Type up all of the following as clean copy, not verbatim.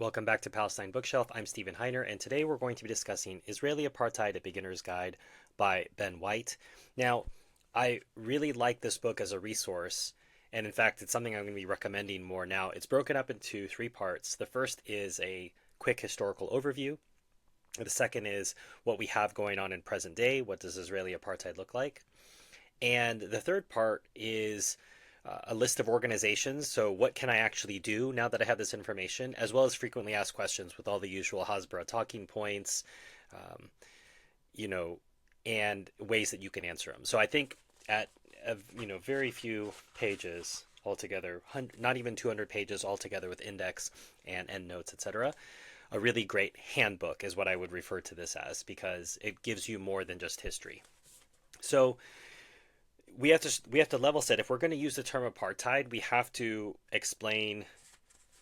Welcome back to Palestine Bookshelf. I'm Stephen Heiner, and today we're going to be discussing Israeli Apartheid, A Beginner's Guide by Ben White. Now, I really like this book as a resource, and in fact, it's something I'm going to be recommending more now. It's broken up into three parts. The first is a quick historical overview. The second is what we have going on in present day. What does Israeli apartheid look like? And the third part is a list of organizations. So, what can I actually do now that I have this information, as well as frequently asked questions with all the usual Hasbara talking points, um, you know, and ways that you can answer them. So, I think at very few pages altogether, not even 200 pages altogether with index and endnotes, etc. A really great handbook is what I would refer to this as because it gives you more than just history. So we have to level set. If we're going to use the term apartheid, we have to explain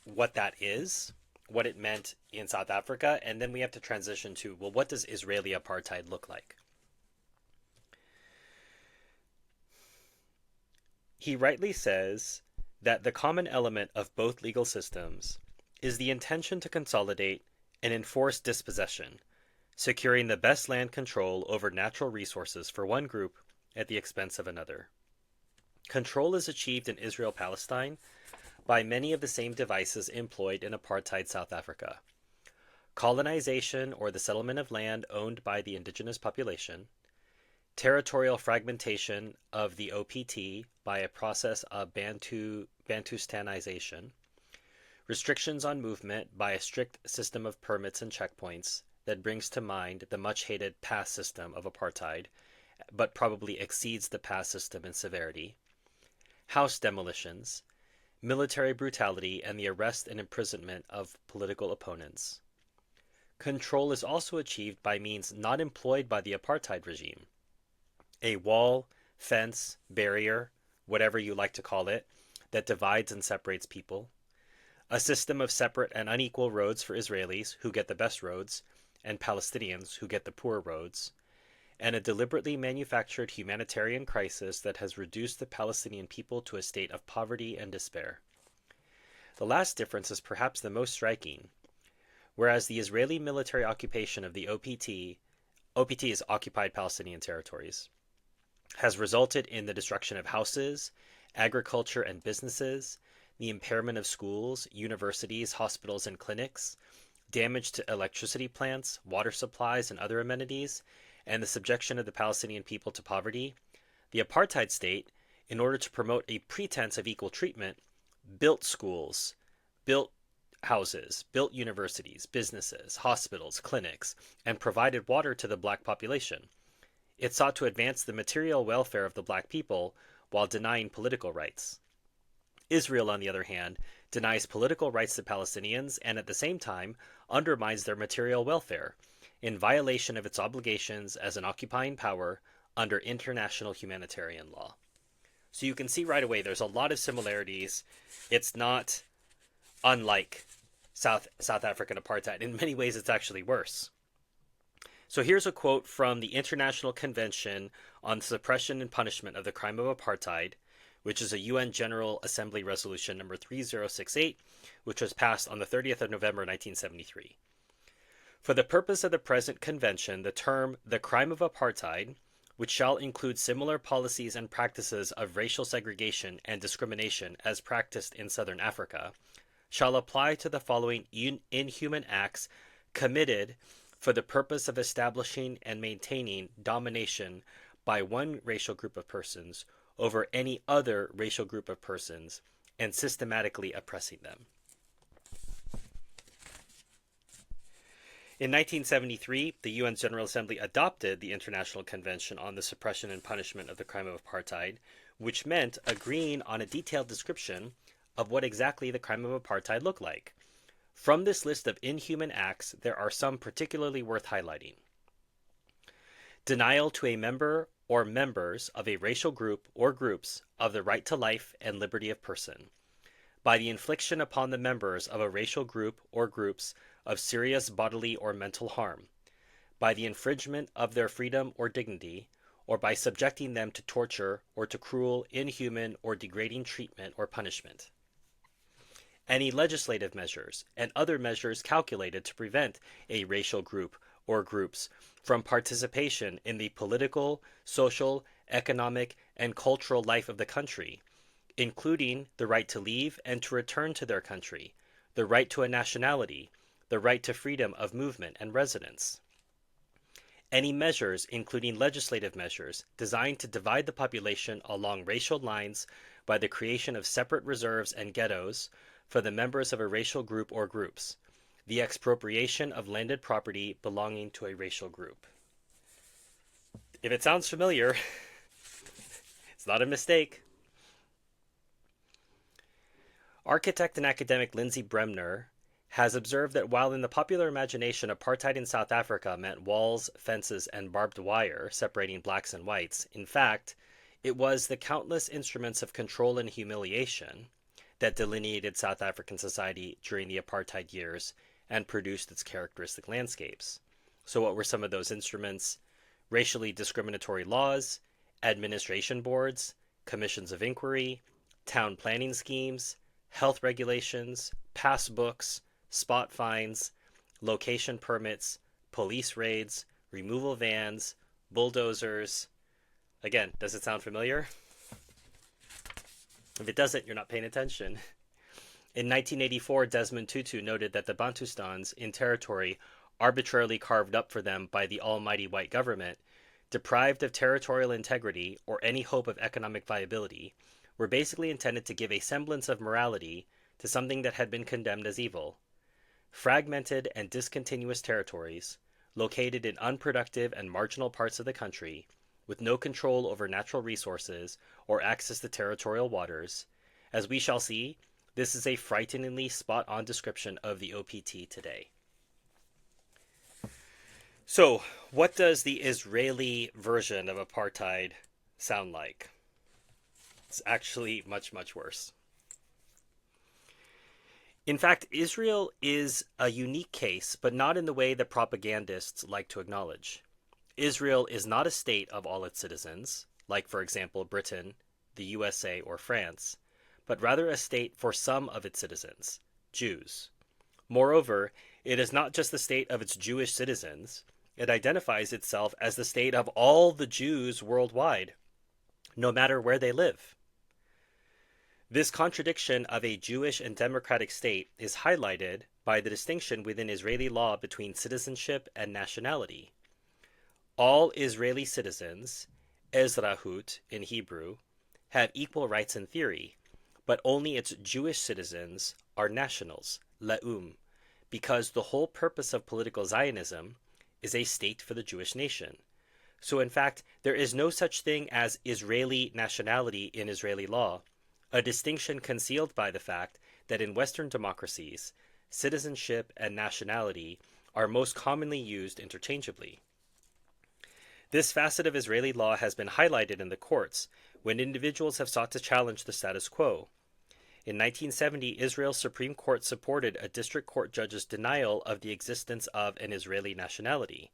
what that is, what it meant in South Africa, and then we have to transition to, well, what does Israeli apartheid look like? He rightly says that the common element of both legal systems is the intention to consolidate and enforce dispossession, securing the best land control over natural resources for one group at the expense of another. Control is achieved in Israel-Palestine by many of the same devices employed in apartheid South Africa. Colonization, or the settlement of land owned by the indigenous population, territorial fragmentation of the OPT by a process of Bantustanization, restrictions on movement by a strict system of permits and checkpoints that brings to mind the much-hated pass system of apartheid, but probably exceeds the pass system in severity, house demolitions, military brutality, and the arrest and imprisonment of political opponents. Control is also achieved by means not employed by the apartheid regime. A wall, fence, barrier, whatever you like to call it, that divides and separates people. A system of separate and unequal roads for Israelis, who get the best roads, and Palestinians, who get the poor roads. And a deliberately manufactured humanitarian crisis that has reduced the Palestinian people to a state of poverty and despair. The last difference is perhaps the most striking. Whereas the Israeli military occupation of the OPT is occupied Palestinian territories, has resulted in the destruction of houses, agriculture and businesses, the impairment of schools, universities, hospitals, and clinics, damage to electricity plants, water supplies, and other amenities, and the subjection of the Palestinian people to poverty, the apartheid state, in order to promote a pretense of equal treatment, built schools, built houses, built universities, businesses, hospitals, clinics, and provided water to the black population. It sought to advance the material welfare of the black people while denying political rights. Israel, on the other hand, denies political rights to Palestinians and at the same time undermines their material welfare, in violation of its obligations as an occupying power under international humanitarian law. So you can see right away there's a lot of similarities. It's not unlike South African apartheid. In many ways, it's actually worse. So here's a quote from the International Convention on the Suppression and Punishment of the Crime of Apartheid, which is a UN General Assembly Resolution number 3068, which was passed on the 30th of November 1973. For the purpose of the present convention, the term "the crime of apartheid," which shall include similar policies and practices of racial segregation and discrimination as practiced in Southern Africa, shall apply to the following inhuman acts committed for the purpose of establishing and maintaining domination by one racial group of persons over any other racial group of persons and systematically oppressing them. In 1973, the UN General Assembly adopted the International Convention on the Suppression and Punishment of the Crime of Apartheid, which meant agreeing on a detailed description of what exactly the crime of apartheid looked like. From this list of inhuman acts, there are some particularly worth highlighting. Denial to a member or members of a racial group or groups of the right to life and liberty of person, by the infliction upon the members of a racial group or groups of serious bodily or mental harm, by the infringement of their freedom or dignity, or by subjecting them to torture or to cruel, inhuman, or degrading treatment or punishment. any legislative measures, and other measures calculated to prevent a racial group or groups from participation in the political, social, economic, and cultural life of the country, including the right to leave and to return to their country, the right to a nationality, the right to freedom of movement and residence. Any measures, including legislative measures, designed to divide the population along racial lines by the creation of separate reserves and ghettos for the members of a racial group or groups, the expropriation of landed property belonging to a racial group. If it sounds familiar, it's not a mistake. Architect and academic Lindsay Bremner has observed that while in the popular imagination apartheid in South Africa meant walls, fences, and barbed wire separating blacks and whites, in fact, it was the countless instruments of control and humiliation that delineated South African society during the apartheid years and produced its characteristic landscapes. So what were some of those instruments? Racially discriminatory laws, administration boards, commissions of inquiry, town planning schemes, health regulations, pass books, spot fines, location permits, police raids, removal vans, bulldozers. Again, does it sound familiar? If it doesn't, you're not paying attention. In 1984, Desmond Tutu noted that the Bantustans in territory arbitrarily carved up for them by the almighty white government, deprived of territorial integrity or any hope of economic viability, were basically intended to give a semblance of morality to something that had been condemned as evil. Fragmented and discontinuous territories, located in unproductive and marginal parts of the country, with no control over natural resources or access to territorial waters. As we shall see, this is a frighteningly spot-on description of the OPT today. So, what does the Israeli version of apartheid sound like? It's actually much, much worse. In fact, Israel is a unique case, but not in the way that propagandists like to acknowledge. Israel is not a state of all its citizens, like, for example, Britain, the USA, or France, but rather a state for some of its citizens, Jews. Moreover, it is not just the state of its Jewish citizens. It identifies itself as the state of all the Jews worldwide, no matter where they live. This contradiction of a Jewish and democratic state is highlighted by the distinction within Israeli law between citizenship and nationality. All Israeli citizens, Ezrahut in Hebrew, have equal rights in theory, but only its Jewish citizens are nationals, Le'um, because the whole purpose of political Zionism is a state for the Jewish nation. So in fact, there is no such thing as Israeli nationality in Israeli law, a distinction concealed by the fact that in Western democracies, citizenship and nationality are most commonly used interchangeably. This facet of Israeli law has been highlighted in the courts when individuals have sought to challenge the status quo. In 1970, Israel's Supreme Court supported a district court judge's denial of the existence of an Israeli nationality.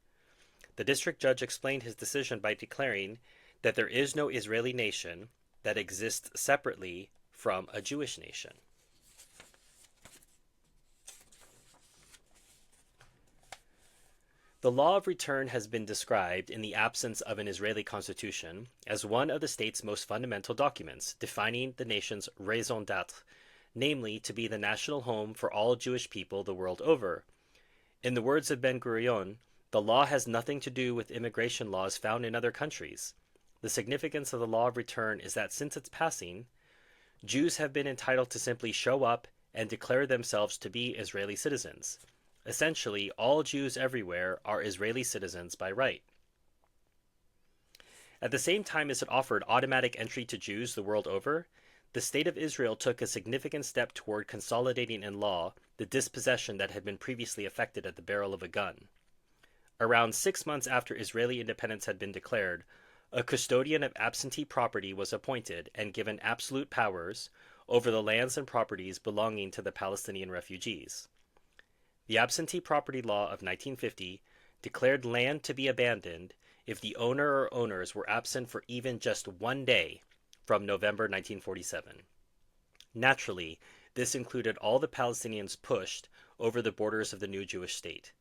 The district judge explained his decision by declaring that there is no Israeli nation that exists separately from a Jewish nation. The law of return has been described, in the absence of an Israeli constitution, as one of the state's most fundamental documents, defining the nation's raison d'etre, namely to be the national home for all Jewish people the world over. In the words of Ben-Gurion, the law has nothing to do with immigration laws found in other countries. The significance of the law of return is that since its passing, Jews have been entitled to simply show up and declare themselves to be Israeli citizens. Essentially, all Jews everywhere are Israeli citizens by right. At the same time as it offered automatic entry to Jews the world over, the State of Israel took a significant step toward consolidating in law the dispossession that had been previously effected at the barrel of a gun. Around 6 months after Israeli independence had been declared, a custodian of absentee property was appointed and given absolute powers over the lands and properties belonging to the Palestinian refugees. The absentee property law of 1950 declared land to be abandoned if the owner or owners were absent for even just 1 day from November 1947. Naturally, This included all the Palestinians pushed over the borders of the new Jewish state.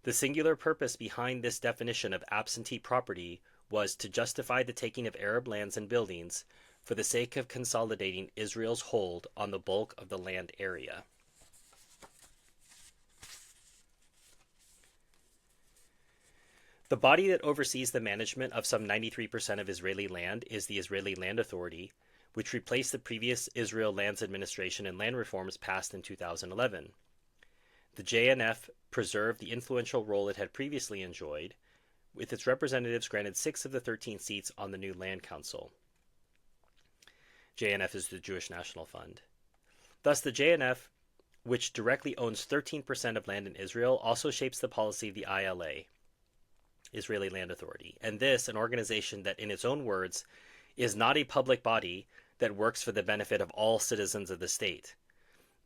The singular purpose behind this definition of absentee property was to justify the taking of Arab lands and buildings for the sake of consolidating Israel's hold on the bulk of the land area. The body that oversees the management of some 93% of Israeli land is the Israeli Land Authority, which replaced the previous Israel Lands Administration and land reforms passed in 2011. The JNF preserved the influential role it had previously enjoyed, with its representatives granted 6 of the 13 seats on the new Land Council. JNF is the Jewish National Fund. Thus, the JNF, which directly owns 13% of land in Israel, also shapes the policy of the ILA, Israeli Land Authority, and this, an organization that, in its own words, is not a public body that works for the benefit of all citizens of the state.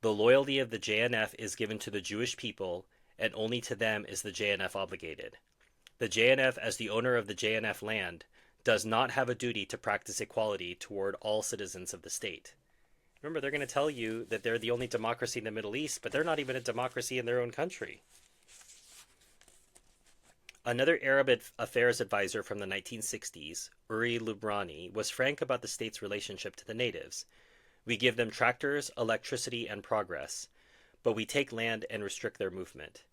The loyalty of the JNF is given to the Jewish people, and only to them is the JNF obligated. The JNF, as the owner of the JNF land, does not have a duty to practice equality toward all citizens of the state. Remember, they're going to tell you that they're the only democracy in the Middle East, but they're not even a democracy in their own country. Another Arab affairs advisor from the 1960s, Uri Lubrani, was frank about the state's relationship to the natives. We give them tractors, electricity, and progress, but we take land and restrict their movement.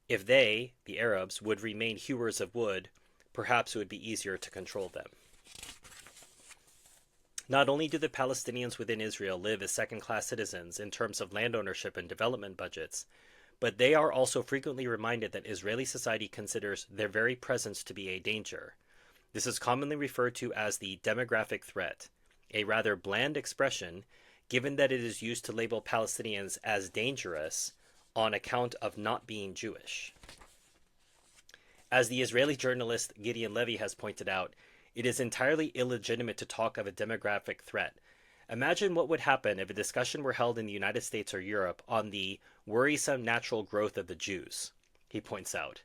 If they, the Arabs, would remain hewers of wood, perhaps it would be easier to control them. Not only do the Palestinians within Israel live as second-class citizens in terms of land ownership and development budgets, but they are also frequently reminded that Israeli society considers their very presence to be a danger. This is commonly referred to as the demographic threat, a rather bland expression given that it is used to label Palestinians as dangerous on account of not being Jewish. As the Israeli journalist Gideon Levy has pointed out, it is entirely illegitimate to talk of a demographic threat. Imagine what would happen if a discussion were held in the United States or Europe on the worrisome natural growth of the Jews, he points out.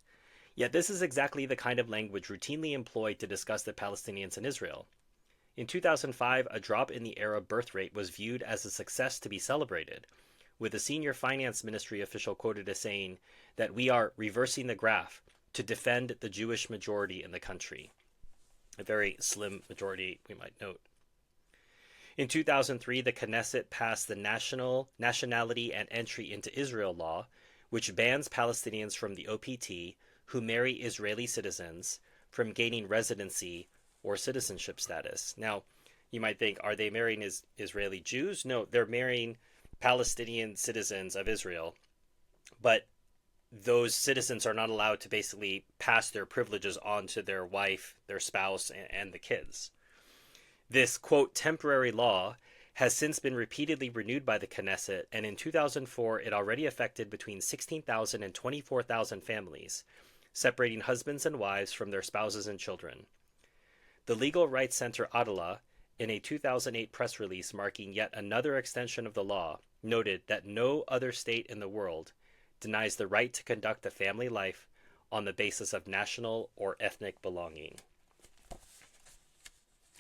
Yet this is exactly the kind of language routinely employed to discuss the Palestinians in Israel. In 2005, a drop in the Arab birth rate was viewed as a success to be celebrated, with a senior finance ministry official quoted as saying that we are reversing the graph to defend the Jewish majority in the country. A very slim majority, we might note. In 2003, the Knesset passed the Nationality and Entry into Israel law, which bans Palestinians from the OPT who marry Israeli citizens from gaining residency or citizenship status. Now, you might think, are they marrying Israeli Jews? No, they're marrying Palestinian citizens of Israel, but those citizens are not allowed to basically pass their privileges on to their wife, their spouse, and the kids. This, quote, temporary law has since been repeatedly renewed by the Knesset, and in 2004 it already affected between 16,000 and 24,000 families, separating husbands and wives from their spouses and children. The Legal Rights Center Adalah, in a 2008 press release marking yet another extension of the law, noted that no other state in the world denies the right to conduct a family life on the basis of national or ethnic belonging.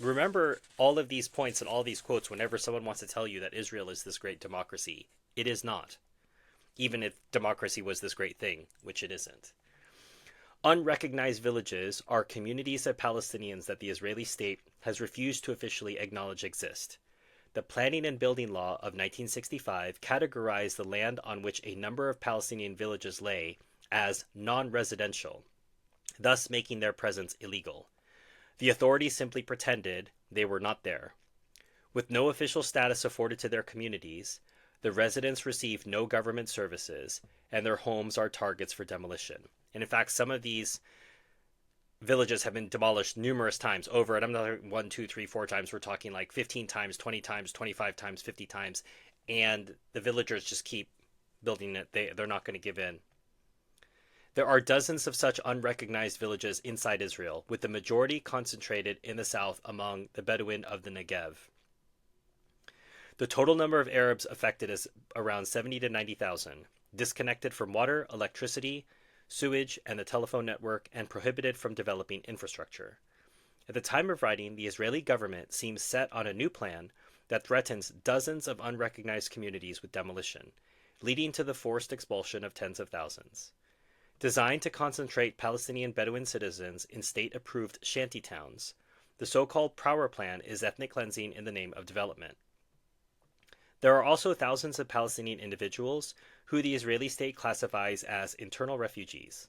Remember all of these points and all these quotes whenever someone wants to tell you that Israel is this great democracy. It is not. Even if democracy was this great thing, which it isn't. Unrecognized villages are communities of Palestinians that the Israeli state has refused to officially acknowledge exist. The Planning and Building Law of 1965 categorized the land on which a number of Palestinian villages lay as non-residential, thus making their presence illegal. The authorities simply pretended they were not there. With no official status afforded to their communities, the residents receive no government services, and their homes are targets for demolition. And in fact, some of these villages have been demolished numerous times over, and I'm not 1, 2, 3, 4 times. We're talking like 15 times, 20 times, 25 times, 50 times, and the villagers just keep building it. They're not going to give in. There are dozens of such unrecognized villages inside Israel, with the majority concentrated in the south among the Bedouin of the Negev. The total number of Arabs affected is around 70 to 90,000, disconnected from water, electricity, sewage, and the telephone network, and prohibited from developing infrastructure. At the time of writing, the Israeli government seems set on a new plan that threatens dozens of unrecognized communities with demolition, leading to the forced expulsion of tens of thousands. Designed to concentrate Palestinian Bedouin citizens in state-approved shanty towns, the so-called Power Plan is ethnic cleansing in the name of development. There are also thousands of Palestinian individuals who the Israeli state classifies as internal refugees.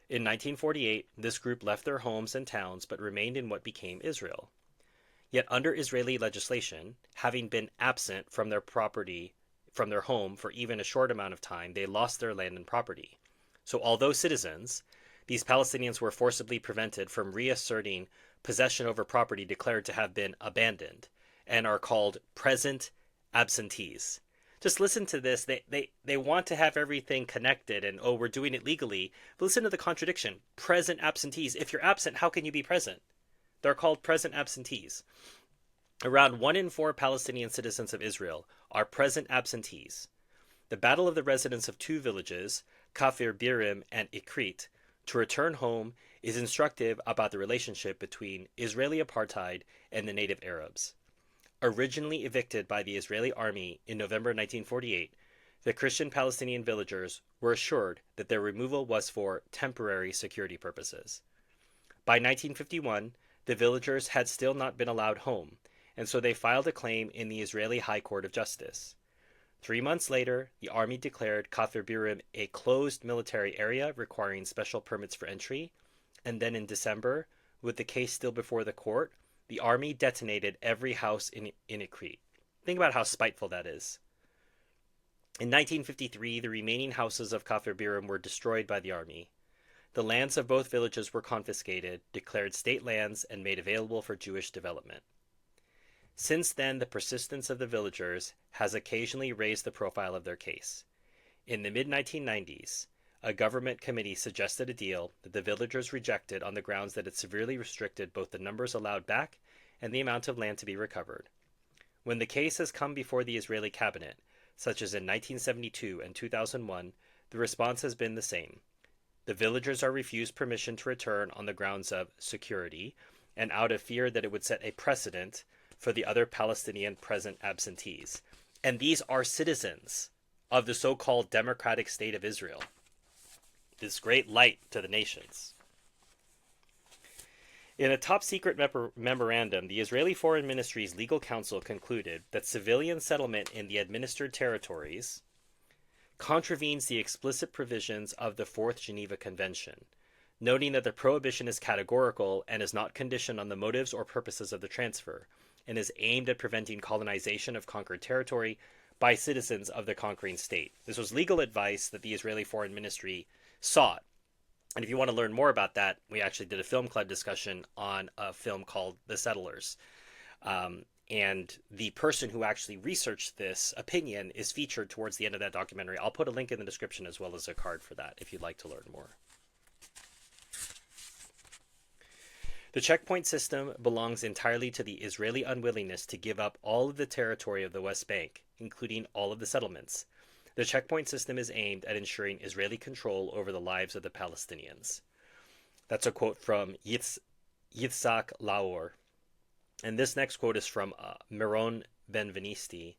In 1948, this group left their homes and towns but remained in what became Israel. Yet under Israeli legislation, having been absent from their property, from their home for even a short amount of time, they lost their land and property. So although citizens, these Palestinians were forcibly prevented from reasserting possession over property declared to have been abandoned and are called present absentees. Just listen to this. They want to have everything connected and, oh, we're doing it legally. But listen to the contradiction. Present absentees. If you're absent, how can you be present? They're called present absentees. Around 1 in 4 Palestinian citizens of Israel are present absentees. The battle of the residents of two villages, Kafir Birim and Ikrit, to return home is instructive about the relationship between Israeli apartheid and the native Arabs. Originally evicted by the Israeli army in November 1948, the Christian Palestinian villagers were assured that their removal was for temporary security purposes. By 1951, the villagers had still not been allowed home, and so they filed a claim in the Israeli High Court of Justice. 3 months later, the army declared Kafir Birim a closed military area requiring special permits for entry, and then in December, with the case still before the court, the army detonated every house in Ikrit. Think about how spiteful that is. In 1953, the remaining houses of Kafir Birim were destroyed by the army. The lands of both villages were confiscated, declared state lands, and made available for Jewish development. Since then, the persistence of the villagers has occasionally raised the profile of their case. In the mid-1990s, a government committee suggested a deal that the villagers rejected on the grounds that it severely restricted both the numbers allowed back and the amount of land to be recovered. When the case has come before the Israeli cabinet, such as in 1972 and 2001, the response has been the same. The villagers are refused permission to return on the grounds of security and out of fear that it would set a precedent for the other Palestinian present absentees. And these are citizens of the so-called democratic state of Israel. This great light to the nations. In a top-secret memorandum, the Israeli Foreign Ministry's legal counsel concluded that civilian settlement in the administered territories contravenes the explicit provisions of the Fourth Geneva Convention, noting that the prohibition is categorical and is not conditioned on the motives or purposes of the transfer, and is aimed at preventing colonization of conquered territory by citizens of the conquering state. This was legal advice that the Israeli Foreign Ministry sought. And if you want to learn more about that, we actually did a film club discussion on a film called The Settlers. And the person who actually researched this opinion is featured towards the end of that documentary. I'll put a link in the description as well as a card for that if you'd like to learn more. The checkpoint system belongs entirely to the Israeli unwillingness to give up all of the territory of the West Bank, including all of the settlements. The checkpoint system is aimed at ensuring Israeli control over the lives of the Palestinians. That's a quote from Yitzhak Laor. And this next quote is from Meron Benvenisti.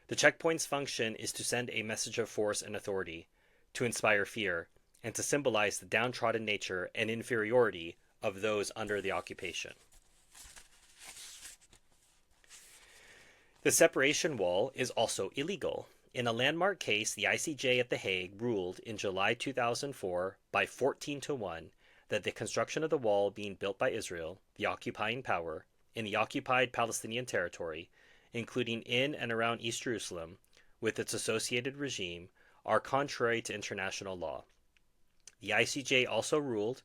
The checkpoint's function is to send a message of force and authority, to inspire fear, and to symbolize the downtrodden nature and inferiority of those under the occupation. The separation wall is also illegal. In a landmark case, the ICJ at The Hague ruled in July 2004 by 14-1 that the construction of the wall being built by Israel, the occupying power, in the occupied Palestinian territory, including in and around East Jerusalem, with its associated regime, are contrary to international law. The ICJ also ruled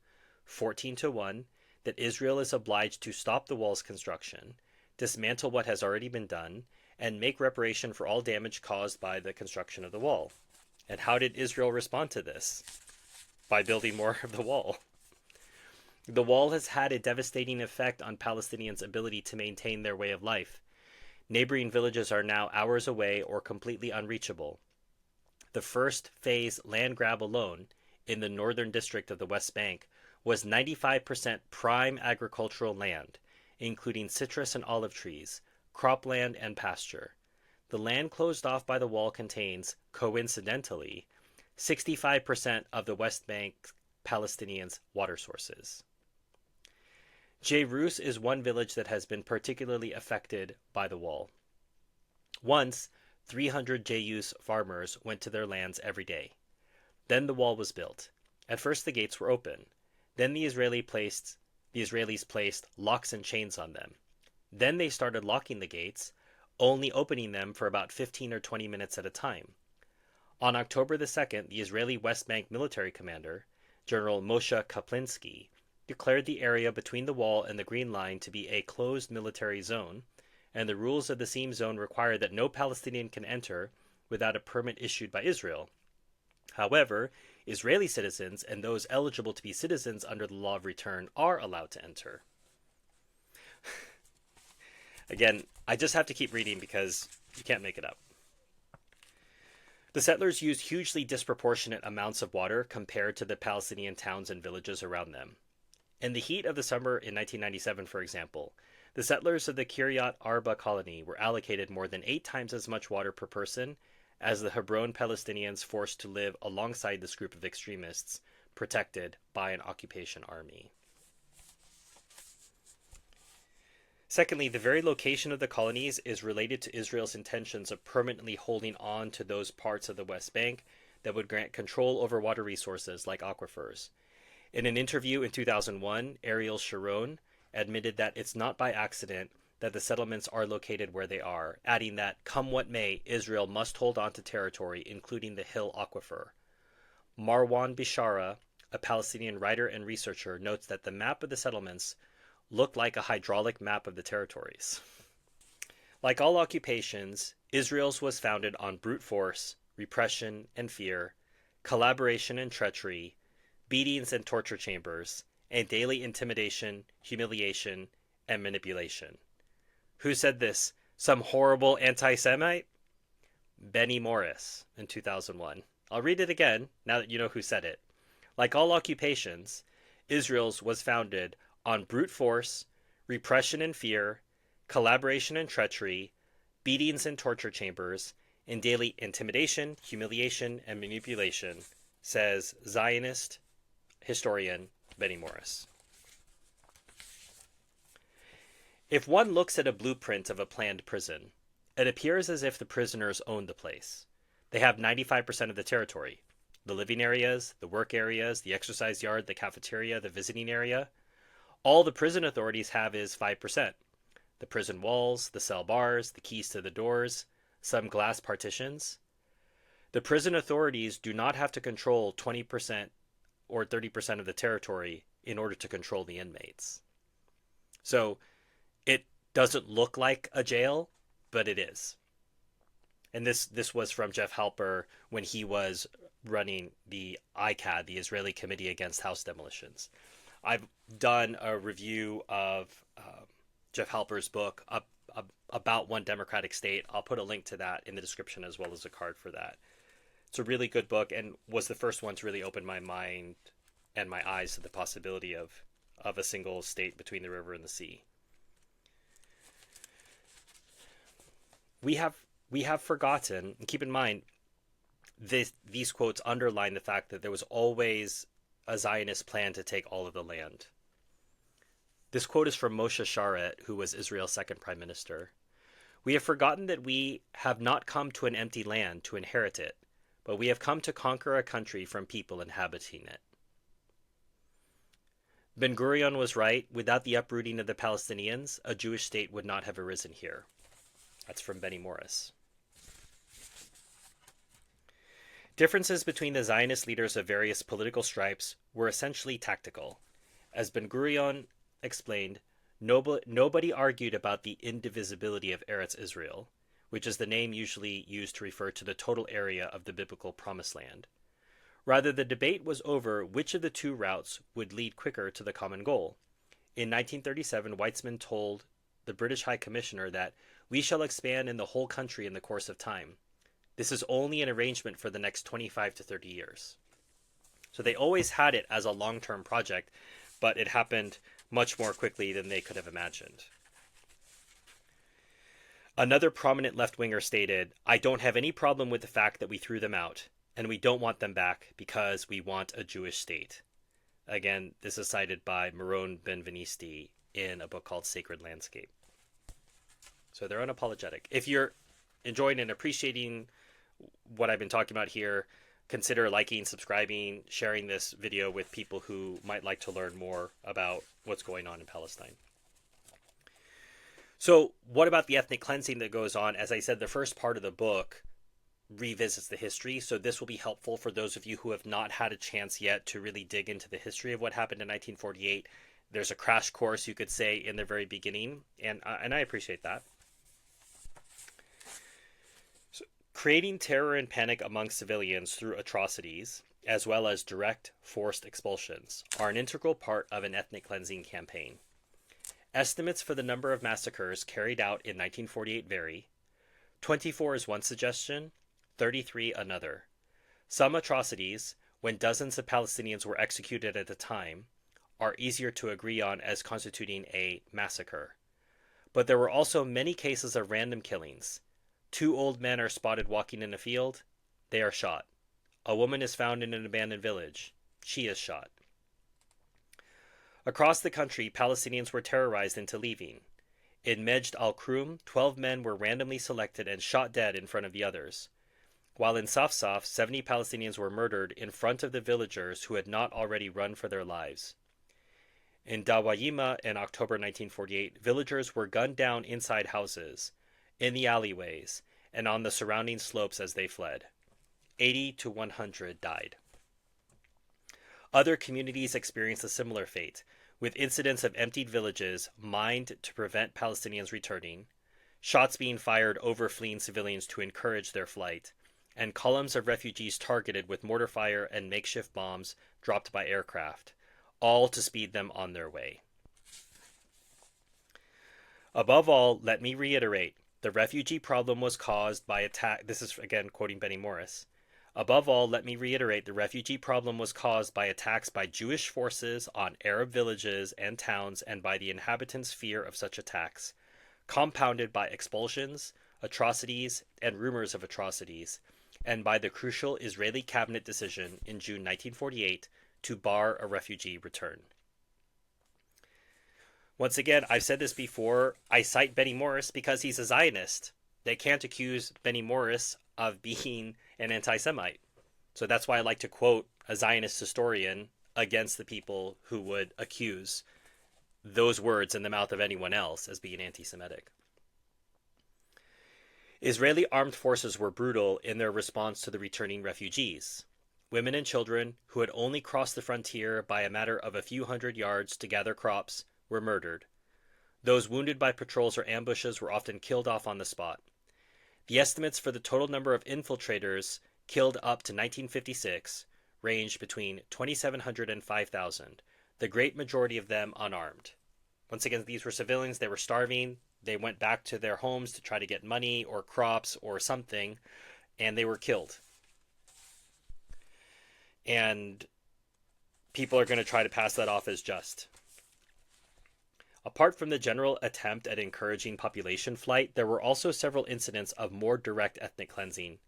14-1 that Israel is obliged to stop the wall's construction, dismantle what has already been done, and make reparation for all damage caused by the construction of the wall. And how did Israel respond to this? By building more of the wall. The wall has had a devastating effect on Palestinians' ability to maintain their way of life. Neighboring villages are now hours away or completely unreachable. The first phase land grab alone, in the northern district of the West Bank, was 95% prime agricultural land, including citrus and olive trees, cropland, and pasture. The land closed off by the wall contains, coincidentally, 65% of the West Bank Palestinians' water sources. Jairus is one village that has been particularly affected by the wall. Once, 300 Jairus farmers went to their lands every day. Then the wall was built. At first the gates were open. Then the Israelis placed locks and chains on them. Then they started locking the gates, only opening them for about 15 or 20 minutes at a time. On October the 2nd, the Israeli West Bank military commander, General Moshe Kaplinsky, declared the area between the wall and the Green Line to be a closed military zone, and the rules of the same zone require that no Palestinian can enter without a permit issued by Israel. However, Israeli citizens and those eligible to be citizens under the law of return are allowed to enter. Again, I just have to keep reading because you can't make it up. The settlers used hugely disproportionate amounts of water compared to the Palestinian towns and villages around them. In the heat of the summer in 1997, for example, the settlers of the Kiryat Arba colony were allocated more than 8 times as much water per person as the Hebron Palestinians forced to live alongside this group of extremists protected by an occupation army. Secondly, the very location of the colonies is related to Israel's intentions of permanently holding on to those parts of the West Bank that would grant control over water resources like aquifers. In an interview in 2001, Ariel Sharon admitted that it's not by accident that the settlements are located where they are, adding that, come what may, Israel must hold on to territory, including the Hill Aquifer. Marwan Bishara, a Palestinian writer and researcher, notes that the map of the settlements looked like a hydraulic map of the territories. Like all occupations, Israel's was founded on brute force, repression and fear, collaboration and treachery, beatings and torture chambers, and daily intimidation, humiliation, and manipulation. Who said this? Some horrible anti-Semite? Benny Morris in 2001. I'll read it again now that you know who said it. Like all occupations, Israel's was founded on brute force, repression and fear, collaboration and treachery, beatings and torture chambers, and daily intimidation, humiliation, and manipulation, says Zionist historian Benny Morris. If one looks at a blueprint of a planned prison, it appears as if the prisoners own the place. They have 95% of the territory. The living areas, the work areas, the exercise yard, the cafeteria, the visiting area. All the prison authorities have is 5%. The prison walls, the cell bars, the keys to the doors, some glass partitions. The prison authorities do not have to control 20% or 30% of the territory in order to control the inmates. So it doesn't look like a jail, but it is. And this was from Jeff Halper when he was running the ICAD, the Israeli Committee Against House Demolitions. I've done a review of Jeff Halper's book about One Democratic State. I'll put a link to that in the description as well as a card for that. It's a really good book and was the first one to really open my mind and my eyes to the possibility of a single state between the river and the sea. We have forgotten, and keep in mind, these quotes underline the fact that there was always a Zionist plan to take all of the land. This quote is from Moshe Sharet, who was Israel's second prime minister. We have forgotten that we have not come to an empty land to inherit it, but we have come to conquer a country from people inhabiting it. Ben Gurion was right. Without the uprooting of the Palestinians, a Jewish state would not have arisen here. That's from Benny Morris. Differences between the Zionist leaders of various political stripes were essentially tactical. As Ben Gurion explained, nobody argued about the indivisibility of Eretz Israel, which is the name usually used to refer to the total area of the biblical Promised Land. Rather, the debate was over which of the two routes would lead quicker to the common goal. In 1937, Weizmann told the British High Commissioner that we shall expand in the whole country in the course of time. This is only an arrangement for the next 25 to 30 years. So they always had it as a long-term project, but it happened much more quickly than they could have imagined. Another prominent left-winger stated, "I don't have any problem with the fact that we threw them out, and we don't want them back because we want a Jewish state." Again, this is cited by Maron Benvenisti in a book called Sacred Landscape. So they're unapologetic. If you're enjoying and appreciating what I've been talking about here, consider liking, subscribing, sharing this video with people who might like to learn more about what's going on in Palestine. So what about the ethnic cleansing that goes on? As I said, the first part of the book revisits the history, so this will be helpful for those of you who have not had a chance yet to really dig into the history of what happened in 1948. There's a crash course, you could say, in the very beginning, and I appreciate that. So, creating terror and panic among civilians through atrocities, as well as direct forced expulsions, are an integral part of an ethnic cleansing campaign. Estimates for the number of massacres carried out in 1948 vary. 24 is one suggestion, 33 another. Some atrocities, when dozens of Palestinians were executed at a time, are easier to agree on as constituting a massacre. But there were also many cases of random killings. 2 old men are spotted walking in a field. They are shot. A woman is found in an abandoned village. She is shot. Across the country, Palestinians were terrorized into leaving. In Majd al-Krum, 12 men were randomly selected and shot dead in front of the others, while in Safsaf, 70 Palestinians were murdered in front of the villagers who had not already run for their lives. In Dawayima in October 1948, villagers were gunned down inside houses, in the alleyways, and on the surrounding slopes as they fled. 80 to 100 died. Other communities experienced a similar fate, with incidents of emptied villages mined to prevent Palestinians returning, shots being fired over fleeing civilians to encourage their flight, and columns of refugees targeted with mortar fire and makeshift bombs dropped by aircraft, all to speed them on their way. Above all, let me reiterate, the refugee problem was caused by attack. This is again quoting Benny Morris. Above all, let me reiterate, the refugee problem was caused by attacks by Jewish forces on Arab villages and towns and by the inhabitants' fear of such attacks, compounded by expulsions, atrocities, and rumors of atrocities, and by the crucial Israeli cabinet decision in June 1948 to bar a refugee return. Once again, I've said this before, I cite Benny Morris because he's a Zionist. They can't accuse Benny Morris of being an anti-Semite. So that's why I like to quote a Zionist historian against the people who would accuse those words in the mouth of anyone else as being anti-Semitic. Israeli armed forces were brutal in their response to the returning refugees. Women and children, who had only crossed the frontier by a matter of a few hundred yards to gather crops, were murdered. Those wounded by patrols or ambushes were often killed off on the spot. The estimates for the total number of infiltrators killed up to 1956 ranged between 2,700 and 5,000, the great majority of them unarmed. Once again, these were civilians, they were starving, they went back to their homes to try to get money or crops or something, and they were killed. And people are going to try to pass that off as just. Apart from the general attempt at encouraging population flight, there were also several incidents of more direct ethnic cleansing.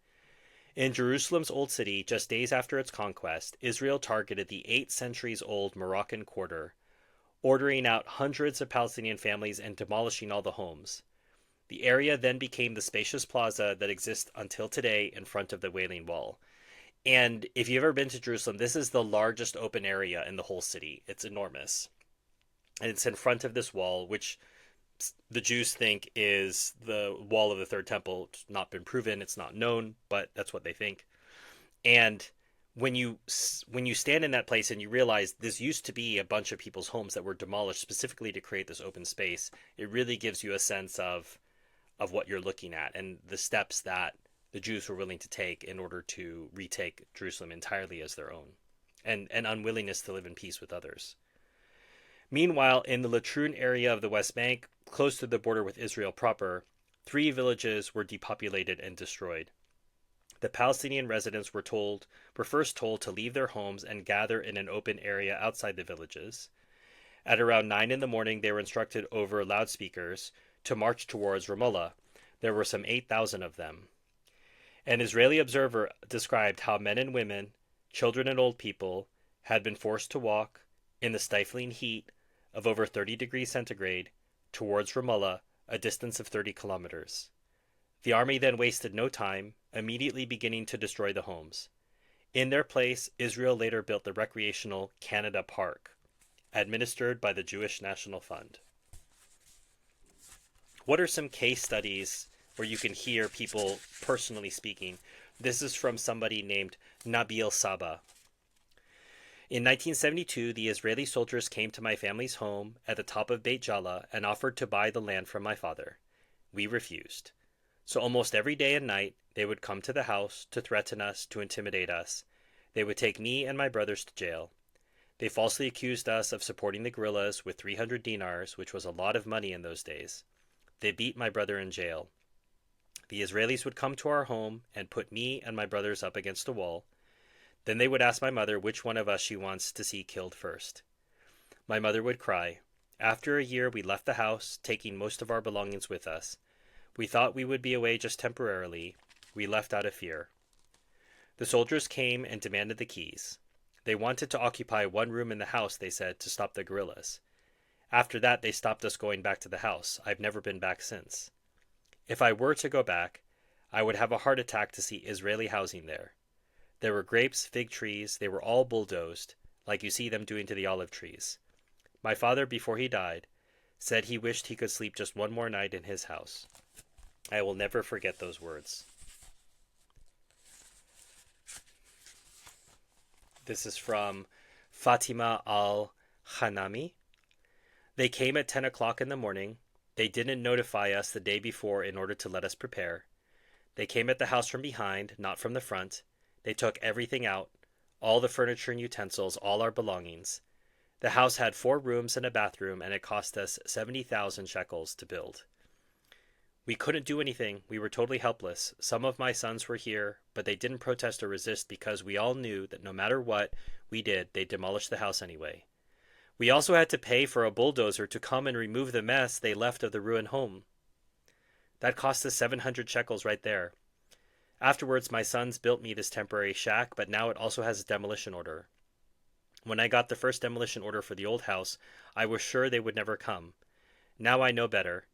In Jerusalem's Old City, just days after its conquest, Israel targeted the 8 centuries-old Moroccan quarter, ordering out hundreds of Palestinian families and demolishing all the homes. The area then became the spacious plaza that exists until today in front of the Wailing Wall. And if you've ever been to Jerusalem, this is the largest open area in the whole city. It's enormous. And it's in front of this wall, which the Jews think is the wall of the Third Temple. It's not been proven, it's not known, but that's what they think. And when you stand in that place and you realize this used to be a bunch of people's homes that were demolished specifically to create this open space, it really gives you a sense of what you're looking at and the steps that the Jews were willing to take in order to retake Jerusalem entirely as their own, and an unwillingness to live in peace with others. Meanwhile, in the Latrun area of the West Bank, close to the border with Israel proper, 3 villages were depopulated and destroyed. The Palestinian residents were first told to leave their homes and gather in an open area outside the villages. At around 9 in the morning, they were instructed over loudspeakers to march towards Ramallah, There were some 8,000 of them. An Israeli observer described how men and women, children and old people, had been forced to walk, in the stifling heat of over 30 degrees centigrade, towards Ramallah, a distance of 30 kilometers. The army then wasted no time, immediately beginning to destroy the homes. In their place, Israel later built the recreational Canada Park, administered by the Jewish National Fund. What are some case studies where you can hear people personally speaking? This is from somebody named Nabil Saba. In 1972, the Israeli soldiers came to my family's home at the top of Beit Jala and offered to buy the land from my father. We refused. So almost every day and night, they would come to the house to threaten us, to intimidate us. They would take me and my brothers to jail. They falsely accused us of supporting the guerrillas with 300 dinars, which was a lot of money in those days. They beat my brother in jail. The Israelis would come to our home and put me and my brothers up against a wall. Then they would ask my mother which one of us she wants to see killed first. My mother would cry. After a year, we left the house, taking most of our belongings with us. We thought we would be away just temporarily. We left out of fear. The soldiers came and demanded the keys. They wanted to occupy one room in the house, they said, to stop the guerrillas. After that, they stopped us going back to the house. I've never been back since. If I were to go back, I would have a heart attack to see Israeli housing there. There were grapes, fig trees, they were all bulldozed, like you see them doing to the olive trees. My father, before he died, said he wished he could sleep just one more night in his house. I will never forget those words. This is from Fatima al-Hanami. They came at 10 o'clock in the morning. They didn't notify us the day before in order to let us prepare. They came at the house from behind, not from the front. They took everything out, all the furniture and utensils, all our belongings. The house had 4 rooms and a bathroom, and it cost us 70,000 shekels to build. We couldn't do anything. We were totally helpless. Some of my sons were here, but they didn't protest or resist because we all knew that no matter what we did, they'd demolish the house anyway. We also had to pay for a bulldozer to come and remove the mess they left of the ruined home. That cost us 700 shekels right there. Afterwards, my sons built me this temporary shack, but now it also has a demolition order. When I got the first demolition order for the old house, I was sure they would never come. Now I know better.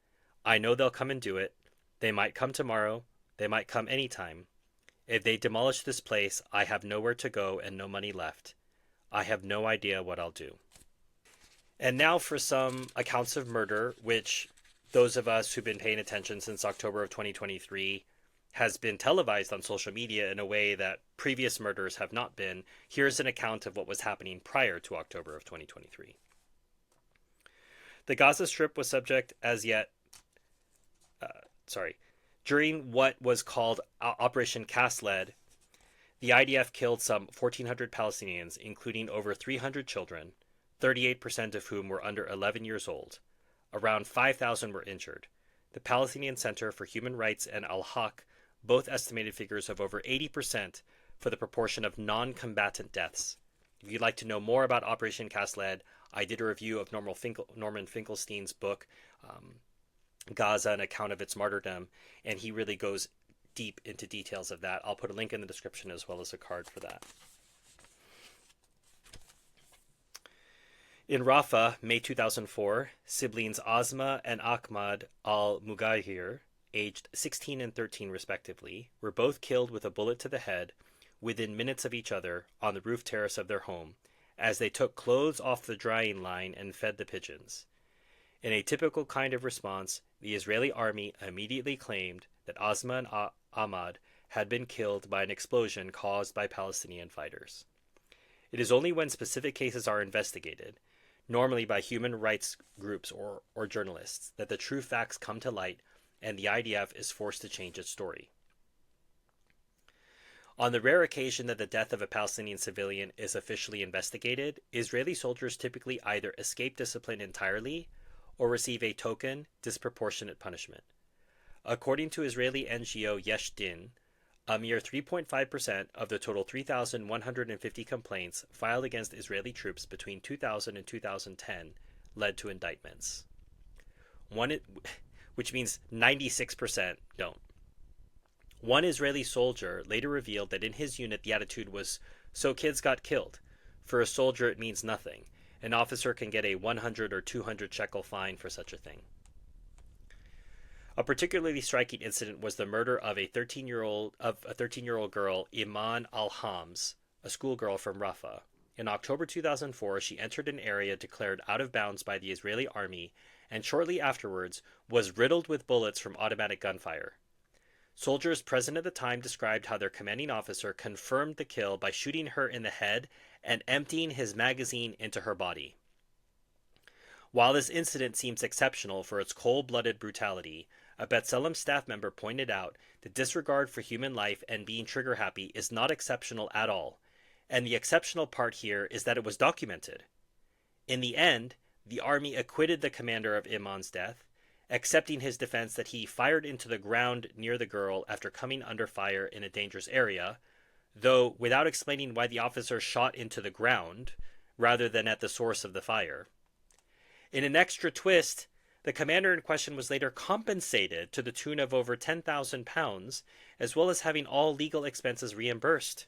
I know they'll come and do it. They might come tomorrow. They might come any time. If they demolish this place, I have nowhere to go and no money left. I have no idea what I'll do. And now for some accounts of murder, which those of us who've been paying attention since October of 2023 has been televised on social media in a way that previous murders have not been. Here's an account of what was happening prior to October of 2023. The Gaza Strip was subject during what was called Operation Cast-Lead, the IDF killed some 1,400 Palestinians, including over 300 children, 38% of whom were under 11 years old. Around 5,000 were injured. The Palestinian Center for Human Rights and Al-Haq both estimated figures of over 80% for the proportion of non-combatant deaths. If you'd like to know more about Operation Cast-Lead, I did a review of Norman Finkelstein's book, Gaza, an account of its martyrdom, and he really goes deep into details of that. I'll put a link in the description as well as a card for that. In Rafah, May 2004, siblings Asma and Ahmad al-Mugahir, aged 16 and 13 respectively, were both killed with a bullet to the head within minutes of each other on the roof terrace of their home as they took clothes off the drying line and fed the pigeons. In a typical kind of response, the Israeli army immediately claimed that Asma and Ahmad had been killed by an explosion caused by Palestinian fighters. It is only when specific cases are investigated, normally by human rights groups or journalists, that the true facts come to light and the IDF is forced to change its story. On the rare occasion that the death of a Palestinian civilian is officially investigated, Israeli soldiers typically either escape discipline entirely or receive a token, disproportionate punishment. According to Israeli NGO Yesh Din, a mere 3.5% of the total 3,150 complaints filed against Israeli troops between 2000 and 2010 led to indictments. which means 96% don't. One Israeli soldier later revealed that in his unit the attitude was, "So kids got killed. For a soldier it means nothing. An officer can get a 100 or 200 shekel fine for such a thing." A particularly striking incident was the murder of a 13-year-old girl, Iman Al-Hams, a schoolgirl from Rafah. In October 2004, she entered an area declared out of bounds by the Israeli army and shortly afterwards was riddled with bullets from automatic gunfire. Soldiers present at the time described how their commanding officer confirmed the kill by shooting her in the head and emptying his magazine into her body. While this incident seems exceptional for its cold-blooded brutality, a B'Tselem staff member pointed out that disregard for human life and being trigger-happy is not exceptional at all, and the exceptional part here is that it was documented. In the end, the army acquitted the commander of Iman's death, accepting his defense that he fired into the ground near the girl after coming under fire in a dangerous area, though without explaining why the officer shot into the ground rather than at the source of the fire. In an extra twist, the commander in question was later compensated to the tune of over £10,000, as well as having all legal expenses reimbursed.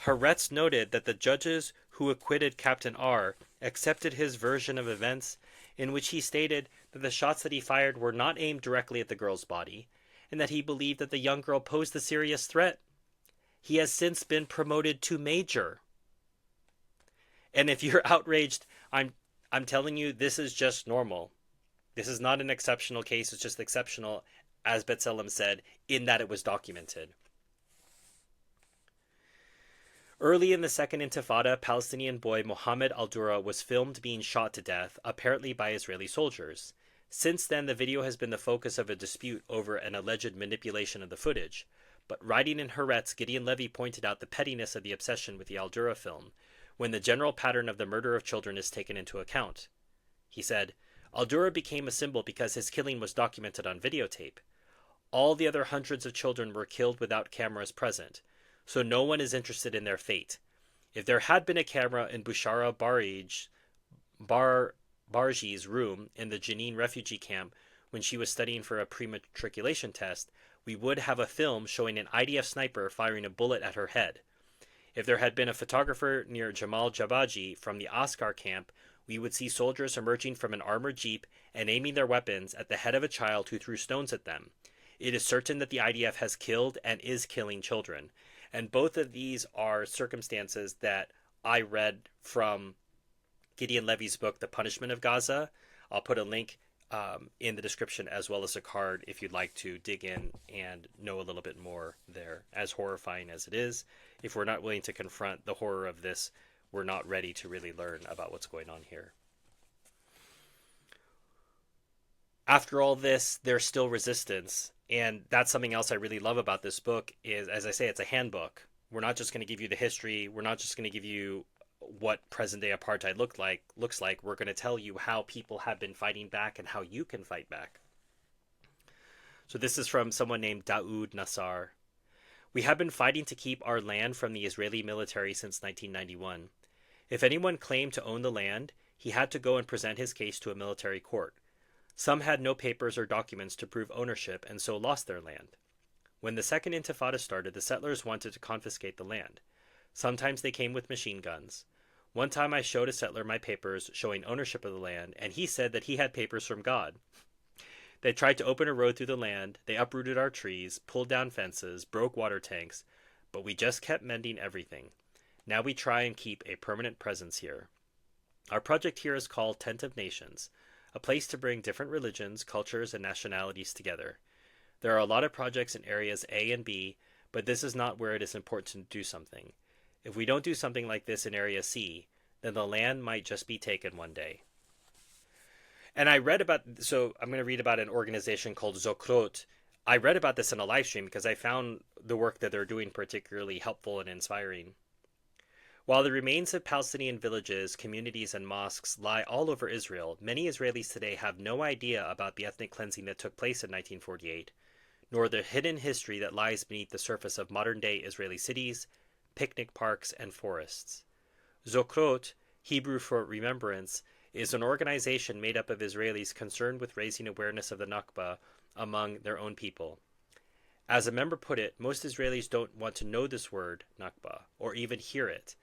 Haaretz noted that the judges who acquitted Captain R accepted his version of events, in which he stated that the shots that he fired were not aimed directly at the girl's body, and that he believed that the young girl posed a serious threat. He has since been promoted to major. And if you're outraged, I'm telling you, this is just normal. This is not an exceptional case. It's just exceptional, as B'Tselem said, in that it was documented. Early in the Second Intifada, Palestinian boy Mohammed Al-Dura was filmed being shot to death, apparently by Israeli soldiers. Since then, the video has been the focus of a dispute over an alleged manipulation of the footage. But writing in Haaretz, Gideon Levy pointed out the pettiness of the obsession with the Al-Dura film, when the general pattern of the murder of children is taken into account. He said, "Al-Dura became a symbol because his killing was documented on videotape. All the other hundreds of children were killed without cameras present, so no one is interested in their fate. If there had been a camera in Bushara Barji's room in the Jenin refugee camp when she was studying for a pre-matriculation test, we would have a film showing an IDF sniper firing a bullet at her head. If there had been a photographer near Jamal Jabaji from the Askar camp, we would see soldiers emerging from an armored jeep and aiming their weapons at the head of a child who threw stones at them. It is certain that the IDF has killed and is killing children." And both of these are circumstances that I read from Gideon Levy's book, The Punishment of Gaza. I'll put a link in the description as well as a card if you'd like to dig in and know a little bit more there. As horrifying as it is, if we're not willing to confront the horror of this, we're not ready to really learn about what's going on here. After all this, there's still resistance. And that's something else I really love about this book is, as I say, it's a handbook. We're not just going to give you the history. We're not just going to give you what present-day apartheid looks like. We're going to tell you how people have been fighting back and how you can fight back. So this is from someone named Daoud Nassar. "We have been fighting to keep our land from the Israeli military since 1991. If anyone claimed to own the land, he had to go and present his case to a military court. Some had no papers or documents to prove ownership and so lost their land. When the Second Intifada started, the settlers wanted to confiscate the land. Sometimes they came with machine guns. One time I showed a settler my papers showing ownership of the land, and he said that he had papers from God. They tried to open a road through the land, they uprooted our trees, pulled down fences, broke water tanks, but we just kept mending everything. Now we try and keep a permanent presence here. Our project here is called Tent of Nations, a place to bring different religions, cultures, and nationalities together. There are a lot of projects in areas A and B, but this is not where it is important to do something. If we don't do something like this in area C, then the land might just be taken one day." And I read about, so I'm going to read about an organization called Zokrot. I read about this in a live stream because I found the work that they're doing particularly helpful and inspiring. While the remains of Palestinian villages, communities, and mosques lie all over Israel, many Israelis today have no idea about the ethnic cleansing that took place in 1948, nor the hidden history that lies beneath the surface of modern-day Israeli cities, picnic parks, and forests. Zokrot, Hebrew for remembrance, is an organization made up of Israelis concerned with raising awareness of the Nakba among their own people. As a member put it, most Israelis don't want to know this word, Nakba, or even hear it.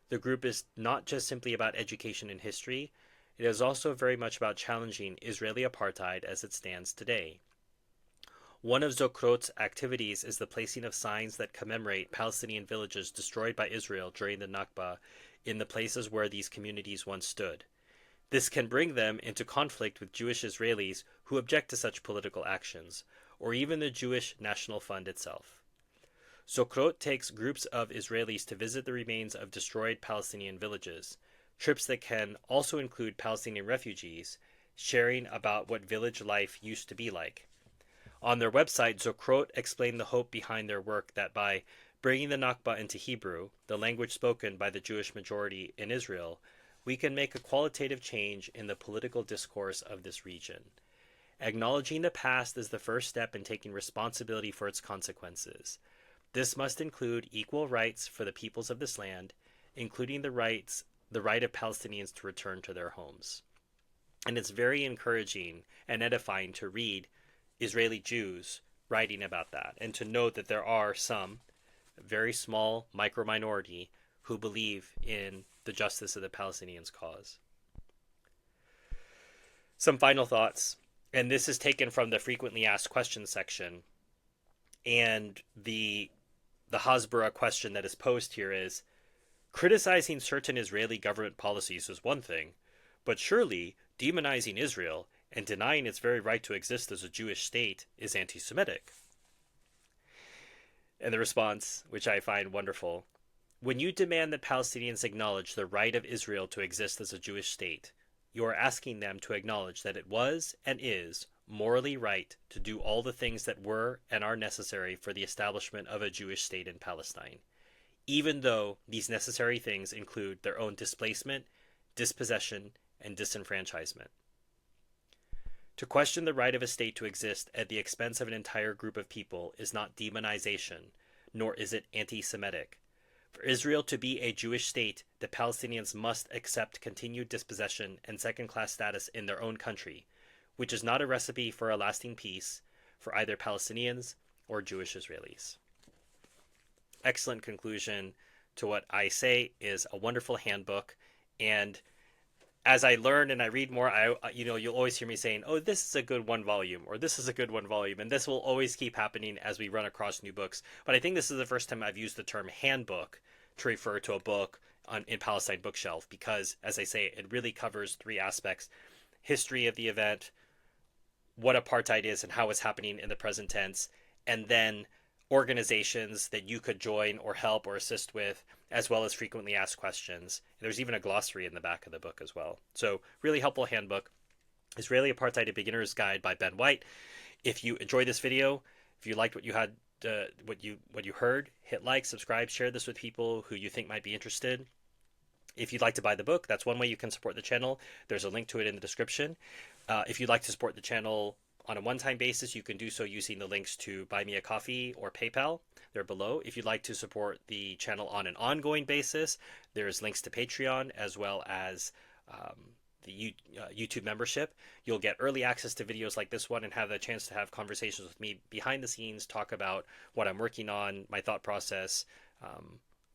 The group is not just simply about education and history, it is also very much about challenging Israeli apartheid as it stands today. One of Zokrot's activities is the placing of signs that commemorate Palestinian villages destroyed by Israel during the Nakba in the places where these communities once stood. This can bring them into conflict with Jewish Israelis who object to such political actions, or even the Jewish National Fund itself. Zokrot takes groups of Israelis to visit the remains of destroyed Palestinian villages, trips that can also include Palestinian refugees, sharing about what village life used to be like. On their website, Zokrot explained the hope behind their work that by bringing the Nakba into Hebrew, the language spoken by the Jewish majority in Israel, we can make a qualitative change in the political discourse of this region. Acknowledging the past is the first step in taking responsibility for its consequences. This must include equal rights for the peoples of this land, including the right of Palestinians to return to their homes. And it's very encouraging and edifying to read Israeli Jews writing about that, and to note that there are some very small micro-minority who believe in the justice of the Palestinians' cause. Some final thoughts, and this is taken from the frequently asked questions section, and the Hasbara question that is posed here is, criticizing certain Israeli government policies is one thing, but surely demonizing Israel and denying its very right to exist as a Jewish state is anti-Semitic. And the response, which I find wonderful, when you demand that Palestinians acknowledge the right of Israel to exist as a Jewish state, you are asking them to acknowledge that it was and is morally right to do all the things that were and are necessary for the establishment of a Jewish state in Palestine, even though these necessary things include their own displacement, dispossession, and disenfranchisement. To question the right of a state to exist at the expense of an entire group of people is not demonization, nor is it anti-Semitic. For Israel to be a Jewish state, the Palestinians must accept continued dispossession and second-class status in their own country, which is not a recipe for a lasting peace for either Palestinians or Jewish Israelis. Excellent conclusion to what I say is a wonderful handbook, and as I learn and I read more, you'll always hear me saying, oh, this is a good one volume, or this is a good one volume, and this will always keep happening as we run across new books. But I think this is the first time I've used the term handbook to refer to a book in Palestine bookshelf, because, as I say, it really covers three aspects: history of the event, what apartheid is and how it's happening in the present tense, and then organizations that you could join or help or assist with, as well as frequently asked questions. There's even a glossary in the back of the book as well. So really helpful handbook, Israeli Apartheid: A Beginner's Guide by Ben White. If you enjoyed this video, if you liked what you had, what you heard, hit like, subscribe, share this with people who you think might be interested. If you'd like to buy the book, that's one way you can support the channel. There's a link to it in the description. If you'd like to support the channel on a one-time basis, you can do so using the links to Buy Me a Coffee or PayPal. They're below. If you'd like to support the channel on an ongoing basis, there's links to Patreon as well as the YouTube membership. You'll get early access to videos like this one and have the chance to have conversations with me behind the scenes, talk about what I'm working on, my thought process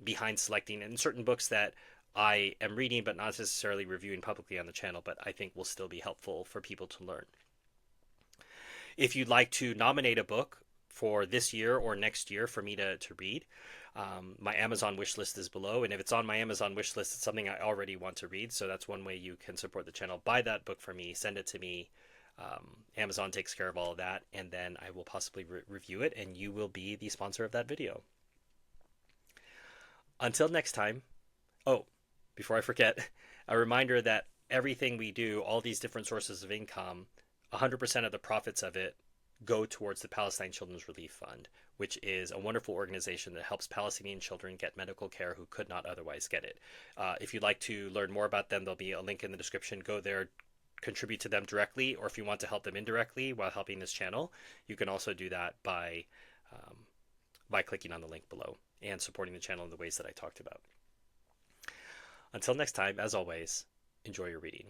behind selecting, and certain books that I am reading but not necessarily reviewing publicly on the channel, but I think will still be helpful for people to learn. If you'd like to nominate a book for this year or next year for me to read, my Amazon wish list is below. And if it's on my Amazon wish list, it's something I already want to read. So that's one way you can support the channel. Buy that book for me, send it to me. Amazon takes care of all of that. And then I will possibly review it, and you will be the sponsor of that video. Until next time. Oh, before I forget, a reminder that everything we do, all these different sources of income, 100% of the profits of it go towards the Palestine Children's Relief Fund, which is a wonderful organization that helps Palestinian children get medical care who could not otherwise get it. If you'd like to learn more about them, there'll be a link in the description. Go there, contribute to them directly, or if you want to help them indirectly while helping this channel, you can also do that by clicking on the link below and supporting the channel in the ways that I talked about. Until next time, as always, enjoy your reading.